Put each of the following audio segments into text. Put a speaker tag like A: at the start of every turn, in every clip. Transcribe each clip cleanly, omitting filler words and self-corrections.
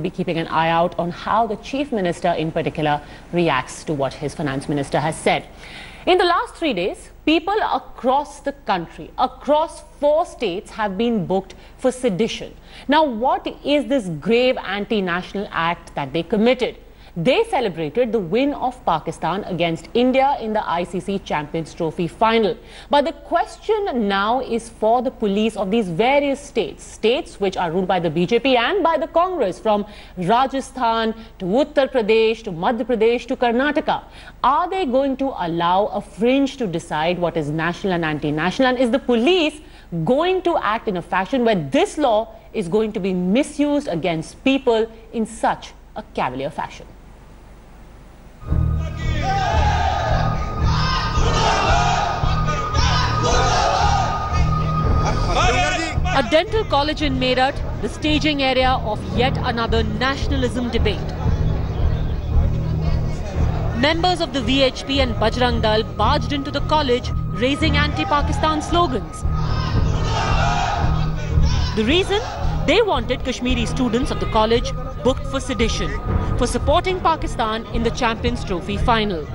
A: be keeping an eye out on how the Chief Minister in particular reacts to what his Finance Minister has said. In the last 3 days, people across the country, across 4 states, have been booked for sedition. Now, what is this grave anti-national act that they committed? They celebrated the win of Pakistan against India in the ICC Champions Trophy final. But the question now is for the police of these various states which are ruled by the BJP and by the Congress, from Rajasthan to Uttar Pradesh to Madhya Pradesh to Karnataka. Are they going to allow a fringe to decide what is national and anti-national? And is the police going to act in a fashion where this law is going to be misused against people in such a cavalier fashion? A dental college in Meerut, the staging area of yet another nationalism debate. Members of the VHP and Bajrang Dal barged into the college raising anti-Pakistan slogans. The reason? They wanted Kashmiri students of the college booked for sedition, for supporting Pakistan in the Champions Trophy final.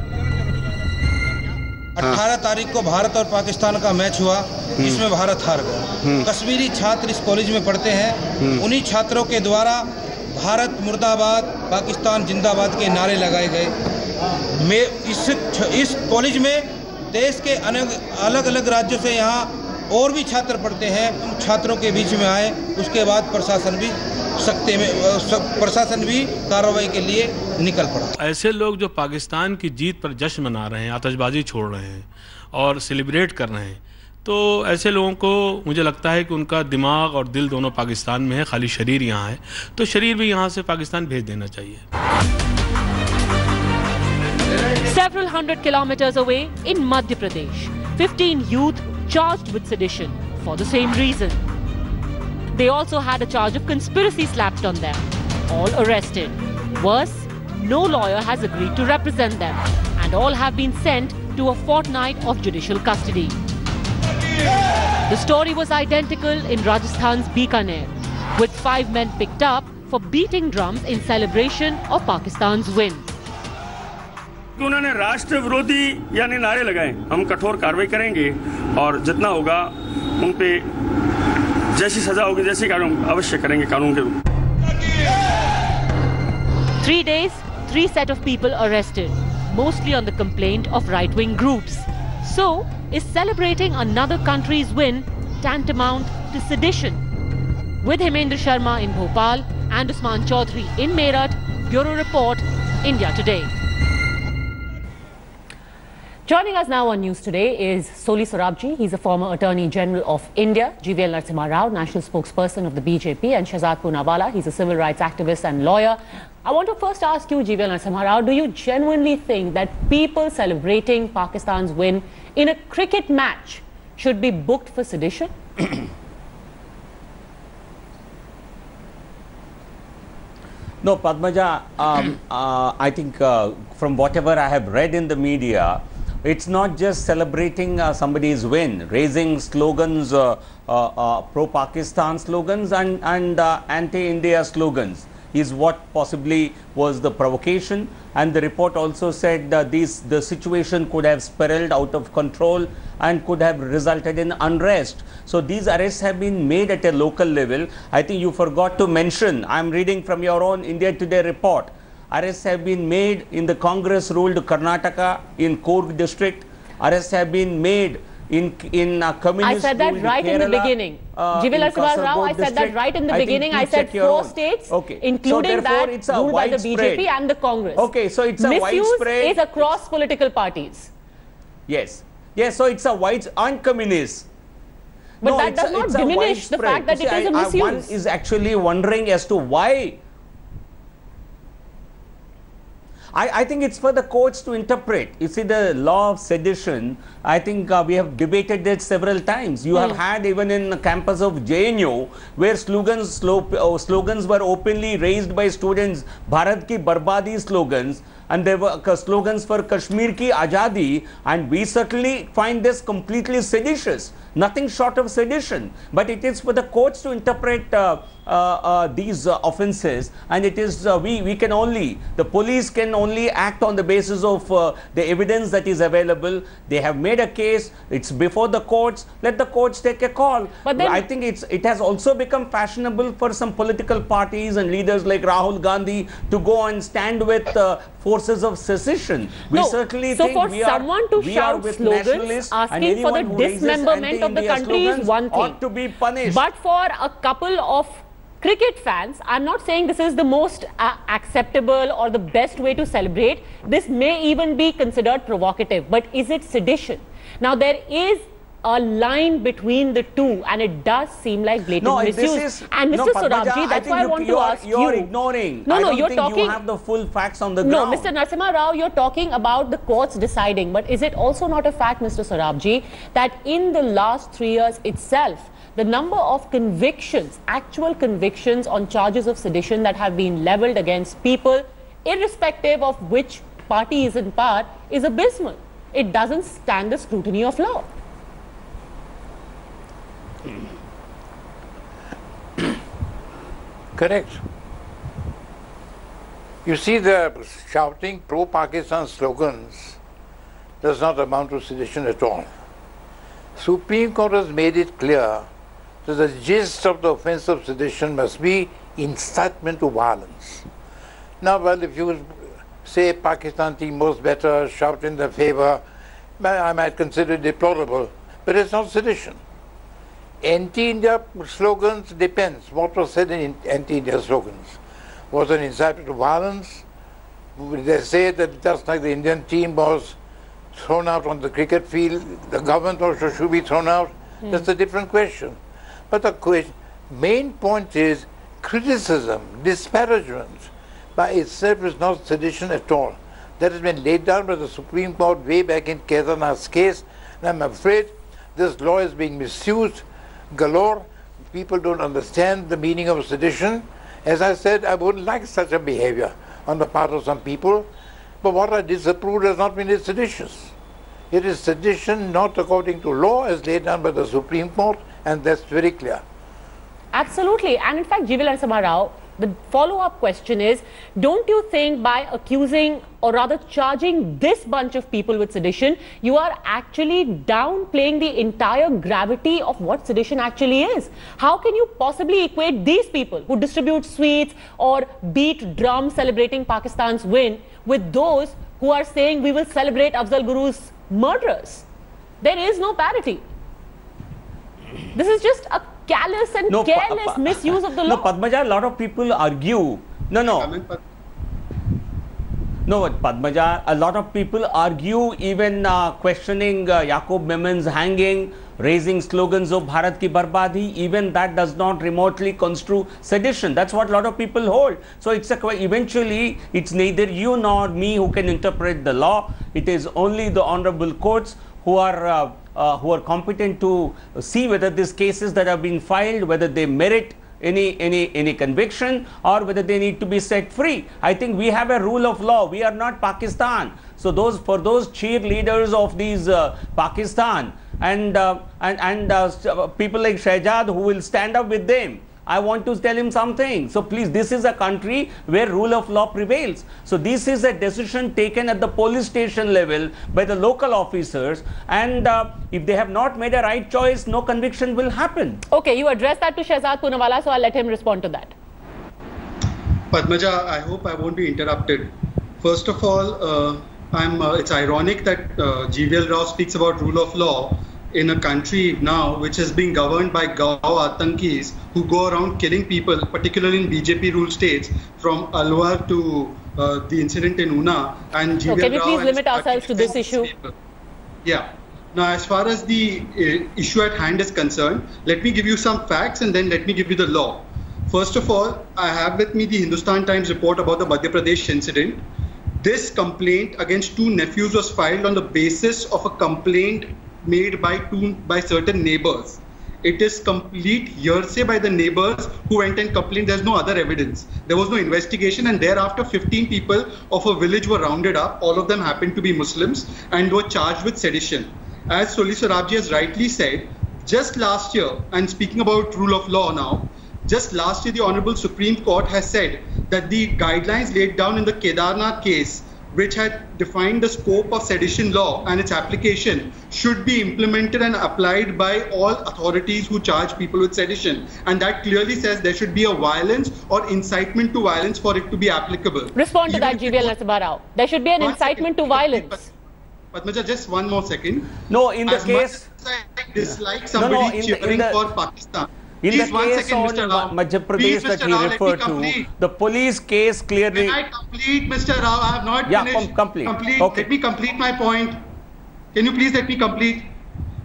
B: 18 तारीख को भारत और पाकिस्तान का match हुआ, जिसमें भारत हार गया। कश्मीरी छात्र इस कॉलेज में पढ़ते हैं। उन्हीं छात्रों के द्वारा भारत मुर्दाबाद, पाकिस्तान जिंदाबाद के नारे लगाए गए। इस कॉलेज में देश के अलग अलग राज्यों से यहाँ और भी छात्र पढ़ते हैं। उन छात्रों के बीच में आए, उसके बाद प्रशासन भी कार्रवाई के लिए निकल पड़ा।
C: ऐसे लोग जो पाकिस्तान की जीत पर जश्न मना रहे हैं, आतिशबाजी छोड़ रहे हैं और सेलिब्रेट कर रहे हैं, तो ऐसे लोगों को मुझे लगता है कि उनका दिमाग और दिल दोनों पाकिस्तान में है, खाली शरीर यहाँ है, तो शरीर भी यहाँ से पाकिस्तान भेज देना चाहिए।
A: Several hundred kilometers away in Madhya Pradesh, 15 youth charged with sedition for the same reason. They also had a charge of conspiracy slapped on them, all arrested. Worse, no lawyer has agreed to represent them, and all have been sent to a fortnight of judicial custody. The story was identical in Rajasthan's Bikaner, with 5 men picked up for beating drums in celebration of Pakistan's win.
D: उन्होंने राष्ट्र विरोधी यानी नारे लगाए, हम कठोर कार्रवाई करेंगे और जितना होगा उन पे जैसी सजा होगी, जैसे कानून अवश्य करेंगे कानून के रूप।
A: 3 days, 3 set of people arrested, mostly on the complaint of right-wing groups. So, is celebrating another country's win tantamount to sedition? With Hemendra Sharma in Bhopal and Usman Chaudhary in Meerut, Bureau Report, India Today. Joining us now on News Today is Soli Sorabji. He's a former Attorney General of India. GVL Narasimha Rao, National Spokesperson of the BJP, and Shahzad Poonawala. He's a civil rights activist and lawyer. I want to first ask you, GVL Narasimha Rao, do you genuinely think that people celebrating Pakistan's win in a cricket match should be booked for sedition?
E: No, Padmaja, I think from whatever I have read in the media, it's not just celebrating somebody's win, raising slogans, pro-Pakistan slogans and anti-India slogans is what possibly was the provocation. And the report also said that the situation could have spiraled out of control and could have resulted in unrest. So these arrests have been made at a local level. I think you forgot to mention, I'm reading from your own India Today report, arrests have been made in the Congress-ruled Karnataka in Coorg district. Arrests have been made in communist.
A: I said that right in the beginning. GVL Narasimha Rao, I said that right in the beginning. I said 4 states, including that ruled by the BJP and the Congress.
E: Okay, so it's a widespread.
A: Misuse is across political parties.
E: Yes. Yes, so it's a wide and communist.
A: But that does not diminish the fact that it is a misuse.
E: One is actually wondering as to why. I think it's for the courts to interpret. You see, the law of sedition, I think we have debated it several times. You have had even in the campus of JNU, where slogans were openly raised by students, Bharat ki Barbadi slogans, and there were slogans for Kashmir ki Azadi, and we certainly find this completely seditious, nothing short of sedition. But it is for the courts to interpret these offences, and it is we can only, the police can only act on the basis of the evidence that is available. They have made a case, it's before the courts, let the courts take a call. But then I think it has also become fashionable for some political parties and leaders like Rahul Gandhi to go and stand with forces of secession. We certainly think
A: for someone to shout slogans asking for the dismemberment of the country is one thing,
E: ought to be punished.
A: But for a couple of cricket fans, I'm not saying this is the most acceptable or the best way to celebrate. This may even be considered provocative, but is it sedition? Now there is a line between the two, and it does seem like blatant misuse. And Mr. Sorabji, that's why I want to ask you.
E: You're ignoring.
A: You're talking.
E: You have the full facts on the ground.
A: No, Mr. Narasimha Rao, you're talking about the courts deciding. But is it also not a fact, Mr. Sorabji, that in the last 3 years itself, the number of convictions, actual convictions on charges of sedition that have been leveled against people, irrespective of which party is in power, is abysmal? It doesn't stand the scrutiny of law.
F: Correct. You see, the shouting pro-Pakistan slogans does not amount to sedition at all. Supreme Court has made it clear that the gist of the offence of sedition must be incitement to violence. Now, well, if you say Pakistan team was better, shout in their favor, I might consider it deplorable, but it's not sedition. Anti-India slogans depends. What was said in anti-India slogans? Was an incitement to violence? They say that just like the Indian team was thrown out on the cricket field, the government also should be thrown out. That's a different question. But the main point is criticism, disparagement by itself is not sedition at all. That has been laid down by the Supreme Court way back in Kedarnath's case, and I'm afraid this law is being misused galore. People don't understand the meaning of sedition. As I said, I wouldn't like such a behavior on the part of some people, but what I disapprove does not mean it's seditious. It is sedition not according to law as laid down by the Supreme Court, and that's very clear.
A: Absolutely. And in fact, G.V. Narasimha Rao, the follow-up question is, don't you think by accusing or rather charging this bunch of people with sedition, you are actually downplaying the entire gravity of what sedition actually is? How can you possibly equate these people who distribute sweets or beat drums celebrating Pakistan's win with those who are saying we will celebrate Afzal Guru's murderers? There is no parity. This is just a callous and careless misuse of the law.
E: No, Padmaja, a lot of people argue. Padmaja, a lot of people argue, even questioning Yaqub Memon's hanging, raising slogans of Bharat ki Barbadi. Even that does not remotely construe sedition. That's what a lot of people hold. So it's eventually it's neither you nor me who can interpret the law. It is only the honorable courts who are competent to see whether these cases that have been filed, whether they merit any conviction or whether they need to be set free. I think we have a rule of law. We are not Pakistan. So for those cheerleaders of these Pakistan and people like Shehzad who will stand up with them, I want to tell him something. So please, this is a country where rule of law prevails. So this is a decision taken at the police station level by the local officers, and if they have not made a right choice, no conviction will happen.
A: Okay, you addressed that to Shehzad Poonawala, so I'll let him respond to that.
G: Padmaja, I hope I won't be interrupted. First of all, it's ironic that GVL Rao speaks about rule of law in a country now which is being governed by Gao Atankis who go around killing people, particularly in BJP ruled states, from Alwar to the incident in Una. And
A: so can we please limit ourselves to this issue?
G: Yeah. Now, as far as the issue at hand is concerned, let me give you some facts and then let me give you the law. First of all, I have with me the Hindustan Times report about the Madhya Pradesh incident. This complaint against two nephews was filed on the basis of a complaint made by certain neighbors. It is complete hearsay by the neighbors who went and complained. There's no other evidence. There was no investigation, and thereafter 15 people of a village were rounded up. All of them happened to be Muslims and were charged with sedition. As Soli Sorabji has rightly said, just last year, and speaking about rule of law now, Just last year, the Honorable Supreme Court has said that the guidelines laid down in the Kedarnath case, which had defined the scope of sedition law and its application, should be implemented and applied by all authorities who charge people with sedition. And that clearly says there should be a violence or incitement to violence for it to be applicable.
A: Respond to that, GVL Narasimha Rao. There should be an incitement to violence.
G: Padmaja, just one more second.
E: No, in the
G: as
E: case...
G: much as I dislike somebody cheering for Pakistan.
E: In
G: Please,
E: the case on Madhya Pradesh that he referred to, the police case clearly...
G: Can I complete, Mr. Rao? I have not finished.
E: Complete.
G: Okay. Let me complete my point. Can you please let me complete?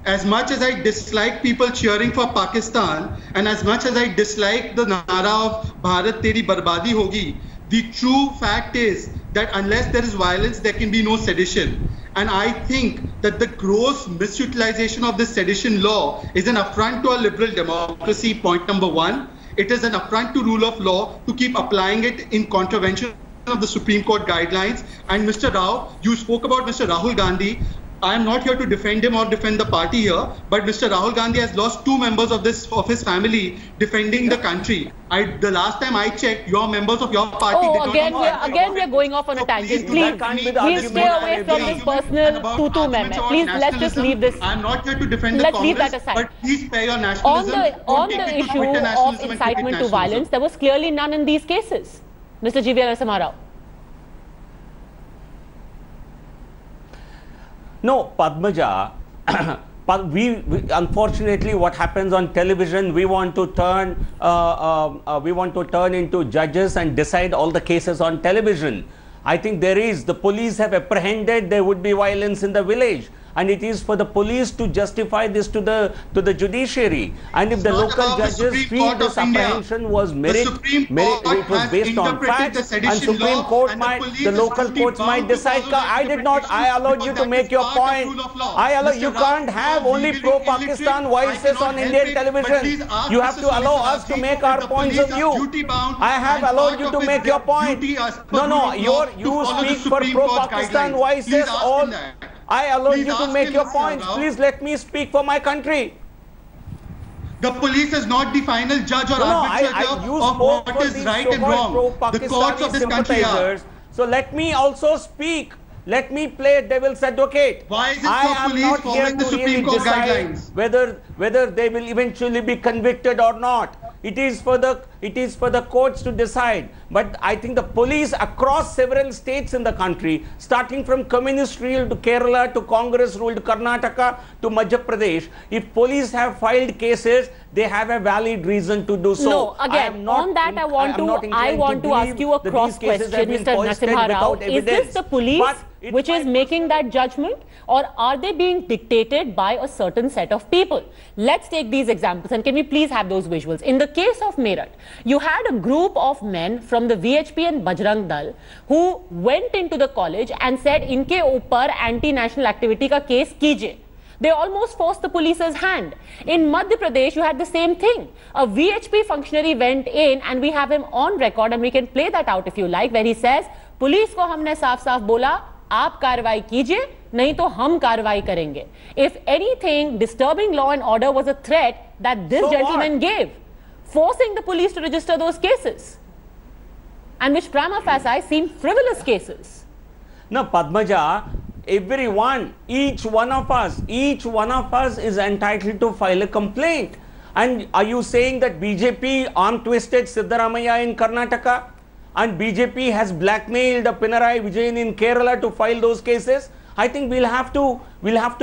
G: As much as I dislike people cheering for Pakistan, and as much as I dislike the nara of Bharat Teri Barbadi Hogi, the true fact is that unless there is violence, there can be no sedition. And I think that the gross misutilization of this sedition law is an affront to our liberal democracy, point number one. It is an affront to rule of law to keep applying it in contravention of the Supreme Court guidelines. And Mr. Rao, you spoke about Mr. Rahul Gandhi. I am not here to defend him or defend the party here, but Mr. Rahul Gandhi has lost 2 members of his family defending the country. The last time I checked, your members of your party.
A: Oh, again we are going off on a tangent. Please stay away from this personal tutu meme. Please, let's just leave this.
G: I'm not here to defend the
A: Let's
G: Congress,
A: leave that aside.
G: but please spare your nationalism.
A: On the issue of incitement to violence, there was clearly none in these cases. Mr. GVL Narasimha Rao.
E: No, Padmaja, we unfortunately what happens on television, we want to turn into judges and decide all the cases on television. I think the police have apprehended there would be violence in the village, and it is for the police to justify this to the judiciary. And if the local judges feel this apprehension was it was based on facts, and Supreme Court the local courts might decide. I allowed you to make your point. You can't have only pro-Pakistan voices on Indian television. You have to allow us to make our points of view. I have allowed you to make your point. No, you speak for pro-Pakistan voices all. I allowed you to make your points. Please let me speak for my country.
G: The police is not the final judge or arbitrator of what is right and wrong. The courts of this country are.
E: So let me also speak. Let me play devil's advocate.
G: Why is it for police following the Supreme Court guidelines?
E: Whether they will eventually be convicted or not. It is for the courts to decide. But I think the police across several states in the country, starting from communist ruled Kerala to Congress ruled Karnataka to Madhya Pradesh, if police have filed cases, they have a valid reason to do so.
A: No, again, on that I want to ask you a cross question, Mr. Narasimha Rao. Is this the police which is making that judgment, or are they being dictated by a certain set of people? Let's take these examples, and can we please have those visuals? In the case of Meerut, you had a group of men from the VHP and Bajrang Dal who went into the college and said, "Inke upar anti-national activity ka case kijiye." They almost forced the police's hand. In Madhya Pradesh, you had the same thing. A VHP functionary went in, and we have him on record, and we can play that out if you like, where he says, "Police ko humne saaf-saaf bola, आप कार्रवाई कीजिए, नहीं तो हम कार्रवाई करेंगे." If anything, disturbing law and order was a threat that this gentleman gave, forcing the police to register those cases, and which prima facie seem frivolous cases.
E: No, Padmaja, each one of us is entitled to file a complaint. And are you saying that BJP arm twisted Siddaramaiah in Karnataka? And BJP has blackmailed Pinarayi Vijayan in Kerala to file those cases? I think we'll have to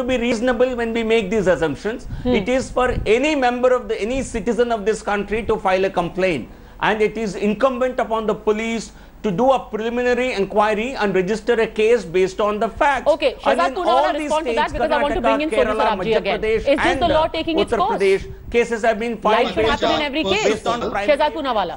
E: be reasonable when we make these assumptions. It is for any member of any citizen of this country to file a complaint, and it is incumbent upon the police to do a preliminary inquiry and register a case based on the facts.
A: Okay, Shehzad Poonawala, respond to that, because I want to bring in Sonu Sarabji again. Is this the law taking its course?
E: Cases have been filed.
A: Like should happen in every case. Shehzad Poonawala.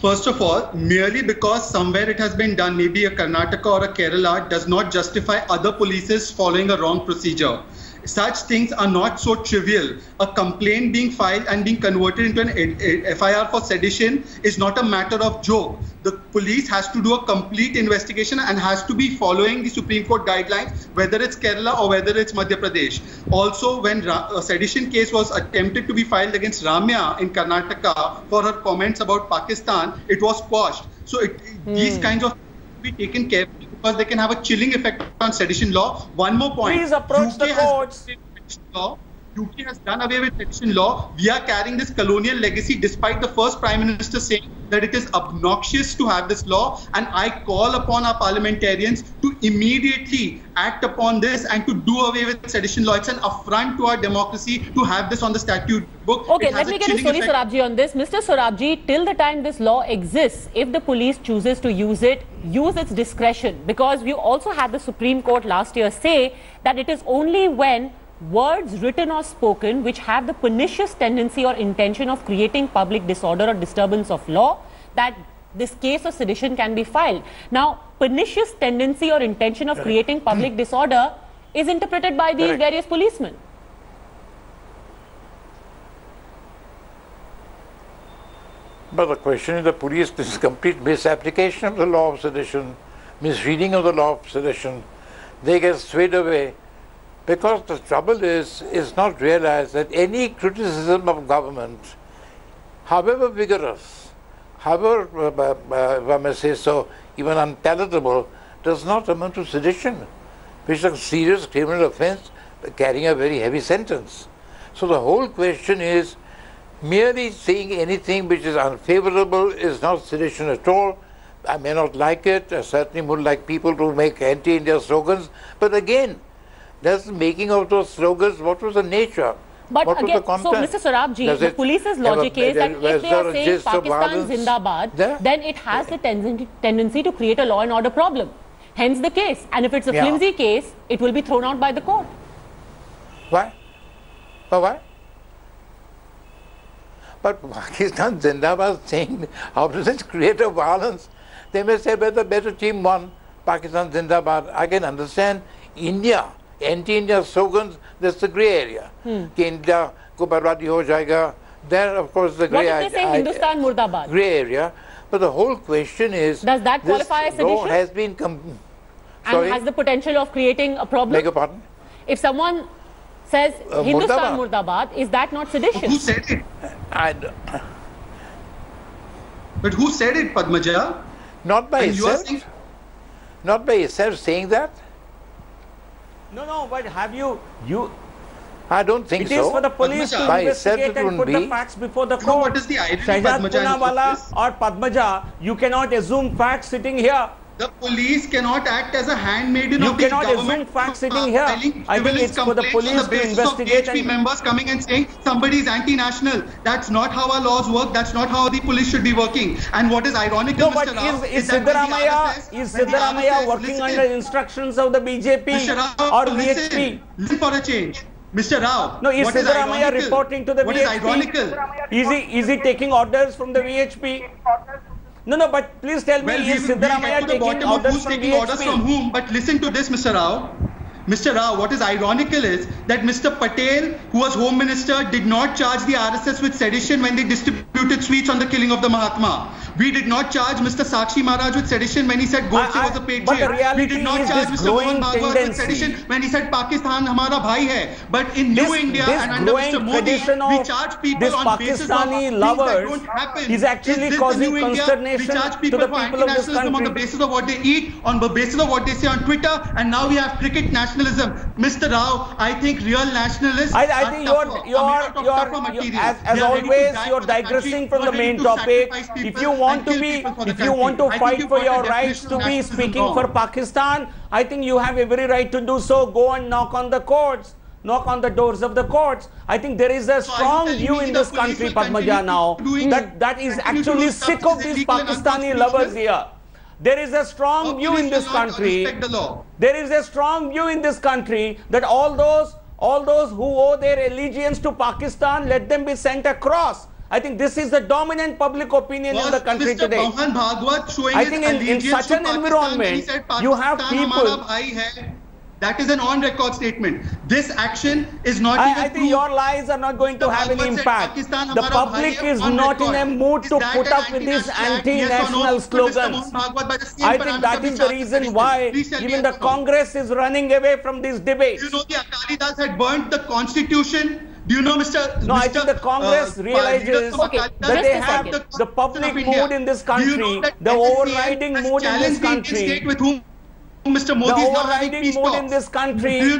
G: First of all, merely because somewhere it has been done, maybe a Karnataka or a Kerala, does not justify other polices following a wrong procedure. such things are not so trivial. A complaint being filed and being converted into an FIR for sedition is not a matter of joke. The police has to do a complete investigation and has to be following the Supreme Court guidelines, whether it's Kerala or whether it's Madhya Pradesh. Also, when a sedition case was attempted to be filed against Ramya in Karnataka for her comments about Pakistan, it was quashed. So these kinds of be taken carefully because they can have a chilling effect on sedition law. One more point.
E: Please approach the courts.
G: UK has done away with sedition law. We are carrying this colonial legacy despite the first Prime Minister saying that it is obnoxious to have this law, and I call upon our parliamentarians to immediately act upon this and to do away with sedition law. It's an affront to our democracy to have this on the statute book.
A: Okay, let me get a Suri Sorabji on this. Mr. Sorabji, till the time this law exists, if the police chooses to use it, use its discretion, because we also had the Supreme Court last year say that it is only when words written or spoken which have the pernicious tendency or intention of creating public disorder or disturbance of law that this case of sedition can be filed. Now, pernicious tendency or intention of creating public disorder is interpreted by these various policemen.
F: But the question is the police, this is complete misapplication of the law of sedition, misreading of the law of sedition. They get swayed away. Because the trouble is not realized that any criticism of government, however vigorous, however, if I may say so, even unpalatable, does not amount to sedition, which is a serious criminal offense carrying a very heavy sentence. So the whole question is, merely saying anything which is unfavorable is not sedition at all. I may not like it. I certainly would like people to make anti-India slogans. But again, that's the making of those slogans. What was the nature?
A: But
F: what
A: again,
F: was the content?
A: so Mr. Sorabji, the police's logic is that if they are saying Pakistan Zindabad, then it has the tendency to create a law and order problem. Hence the case. And if it's a flimsy case, it will be thrown out by the court.
F: Why? For why? But Pakistan Zindabad saying, how does it create a violence? They may say, well, the better team won, Pakistan Zindabad. I can understand India. Anti-India slogans, that's the grey area. Ki India ko barbadi ho jayega. There, of course, the grey area.
A: What if they say Hindustan Murdabad?
F: Grey area. But the whole question is,
A: does that qualify as sedition?
F: Has been
A: and has the potential of creating a problem?
F: Beg your pardon?
A: If someone says Hindustan Murdabad, is that not sedition?
G: Who said it? But who said it, Padmaja?
F: Not by itself. Not by itself saying that.
E: No, but have you
F: I don't think so.
E: It is for the police to investigate and put the facts before the court.
G: What is the irony,
E: Shahzad
G: Padmaja,
E: Poonawala or Padmaja, you cannot assume facts sitting here.
G: The police cannot act as a handmaiden of
E: You
G: the
E: cannot assume facts sitting here. I think it's for the police to investigate.
G: And members coming and saying somebody is anti-national. That's not how our laws work. That's not how the police should be working. And what is ironical, Mr. Rao,
E: is Siddaramaiah working under instructions of the BJP or VHP?
G: Listen for a change. Mr. Rao,
E: no, is Siddaramaiah reporting to the VHP?
G: What is ironical?
E: Is he taking orders from the VHP? No, but please tell me, is Siddaramaiah taking orders from VHP?
G: Orders from whom? But listen to this, Mr. Rao. Mr. Rao, what is ironical is that Mr. Patel, who was Home Minister, did not charge the RSS with sedition when they distributed sweets on the killing of the Mahatma. We did not charge Mr. Sakshi Maharaj with sedition when he said Godse was a paid jail. We did not charge Mr. Mohan Bhagwat with sedition when he said Pakistan Hamara Bhai hai. But in New India and under Mr. Modi, we charge people on basis of things that don't happen.
E: Is actually causing consternation to the people of this country.
G: On the basis of what they eat, on the basis of what they say on Twitter, and now we have cricket nationalism. Mr. Rao, I think real nationalists
E: I think as always, you're digressing from the main topic. If you want to fight for your rights to be speaking for Pakistan, I think you have every right to do so. Go and knock on the courts. Knock on the doors of the courts. I think there is a strong view in this country, Padmaja, now that is actually sick of these Pakistani lovers here. There is a strong view in this country. There is a strong view in this country that all those who owe their allegiance to Pakistan, let them be sent across. I think this is the dominant public opinion in the country today. I think in such an environment, you have people.
G: That is an on-record statement. This action is not even
E: I think your lies are not going to have any impact. The public is not in a mood to put up with these anti-national slogans. I think that is the reason why even the Congress is running away from this debate.
G: You know the Akali Dals had burnt the constitution. Do you know, Mr.
E: No, I think the Congress realizes that they have the public mood in this country, the overriding mood in this country.
G: Mr. Modi
E: the overriding mood in this country is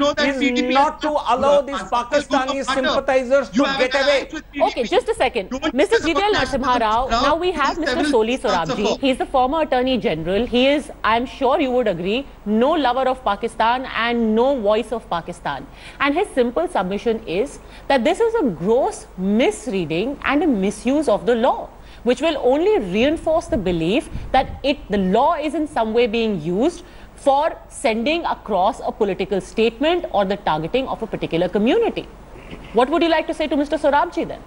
E: not to allow these Pakistani sympathizers to get away.
A: Okay, just a second. Mr. GVL Narasimha Rao, now we have Mr. Soli Sorabji. He is the former Attorney General. He is, I am sure you would agree, no lover of Pakistan and no voice of Pakistan. And his simple submission is that this is a gross misreading and a misuse of the law, which will only reinforce the belief that the law is in some way being used for sending across a political statement or the targeting of a particular community. What would you like to say to Mr. Sorabji then?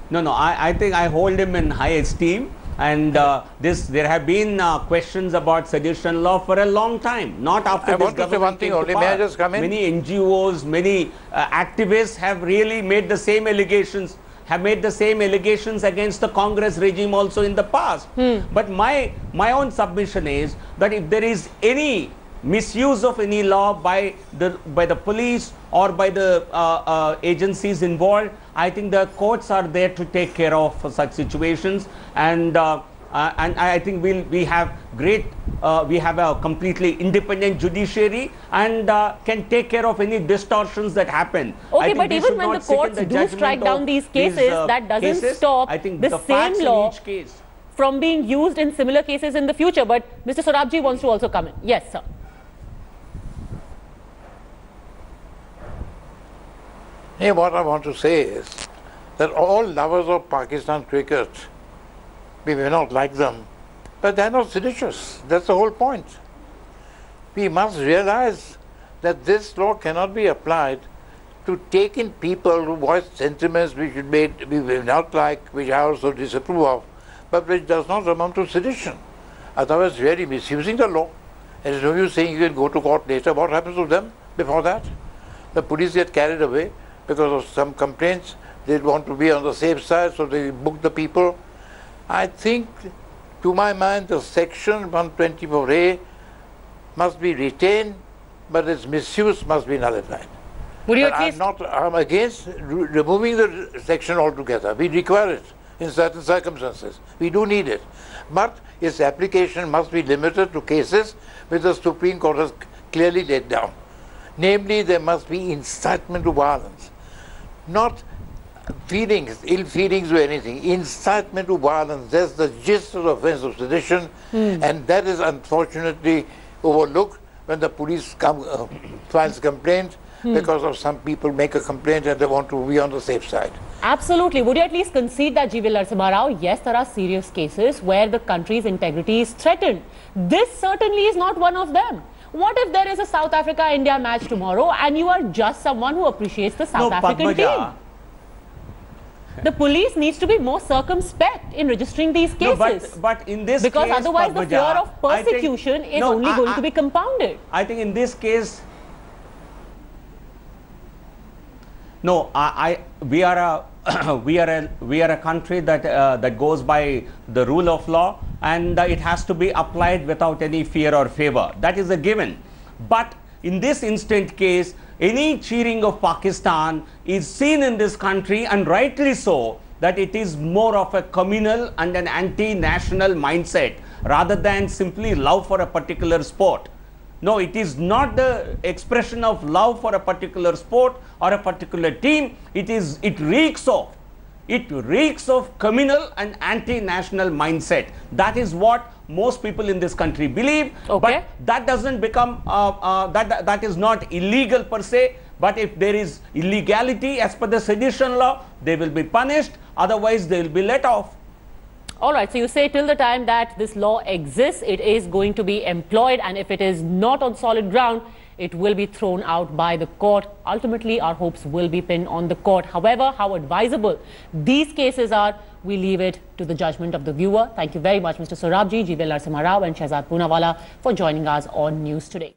E: No, I think I hold him in high esteem, and there have been questions about sedition law for a long time, not after
F: I
E: this
F: want to say one thing only. May I just come in?
E: Many NGOs, many activists have really made the same allegations, against the Congress regime also in the past. But my own submission is that if there is any misuse of any law by the police or by the agencies involved, I think the courts are there to take care of such situations, and I think we have a completely independent judiciary and can take care of any distortions that happen.
A: Okay, but even when the courts do strike down these cases, that doesn't stop the same law from being used in similar cases in the future. But Mr. Sorabji wants to also come in. Yes, sir.
F: Hey, what I want to say is that all lovers of Pakistan cricket, we may not like them, but they're not seditious. That's the whole point. We must realize that this law cannot be applied to take in people who voice sentiments we will not like, which I also disapprove of, but which does not amount to sedition. Otherwise, really misusing the law. And there's no use saying you can go to court later. What happens to them before that? The police get carried away because of some complaints. They want to be on the safe side, so they book the people. I think, to my mind, the section 124A must be retained, but its misuse must be nullified.
A: Would you at least...
F: I'm against removing the section altogether. We require it in certain circumstances. We do need it. But its application must be limited to cases which the Supreme Court has clearly laid down. Namely, there must be incitement to violence. Not feelings, ill feelings or anything. Incitement to violence, that's the gist of the offense of sedition, and that is unfortunately overlooked when the police files complaint because of some people make a complaint and they want to be on the safe side.
A: Absolutely. Would you at least concede that, GVL Narasimha Rao, yes, there are serious cases where the country's integrity is threatened. This certainly is not one of them. What if there is a South Africa-India match tomorrow and you are just someone who appreciates the South African team? The police needs to be more circumspect in registering these cases.
E: No, but in this
A: because
E: case,
A: otherwise the fear of persecution is only going to be compounded.
E: I think in this case, no, we are a country that goes by the rule of law, and it has to be applied without any fear or favor. That is a given. But in this instant case, any cheering of Pakistan is seen in this country, and rightly so, that it is more of a communal and an anti-national mindset rather than simply love for a particular sport. No, it is not the expression of love for a particular sport or a particular team. It reeks of communal and anti-national mindset. That is what most people in this country believe.
A: Okay.
E: But that doesn't become that is not illegal per se. But if there is illegality as per the sedition law, they will be punished. Otherwise, they will be let off.
A: All right, so you say till the time that this law exists, it is going to be employed, and if it is not on solid ground, it will be thrown out by the court. Ultimately, our hopes will be pinned on the court. However, how advisable these cases are, we leave it to the judgment of the viewer. Thank you very much, Mr. Sorabji, G.V. Narasimha Rao and Shehzad Poonawala for joining us on News Today.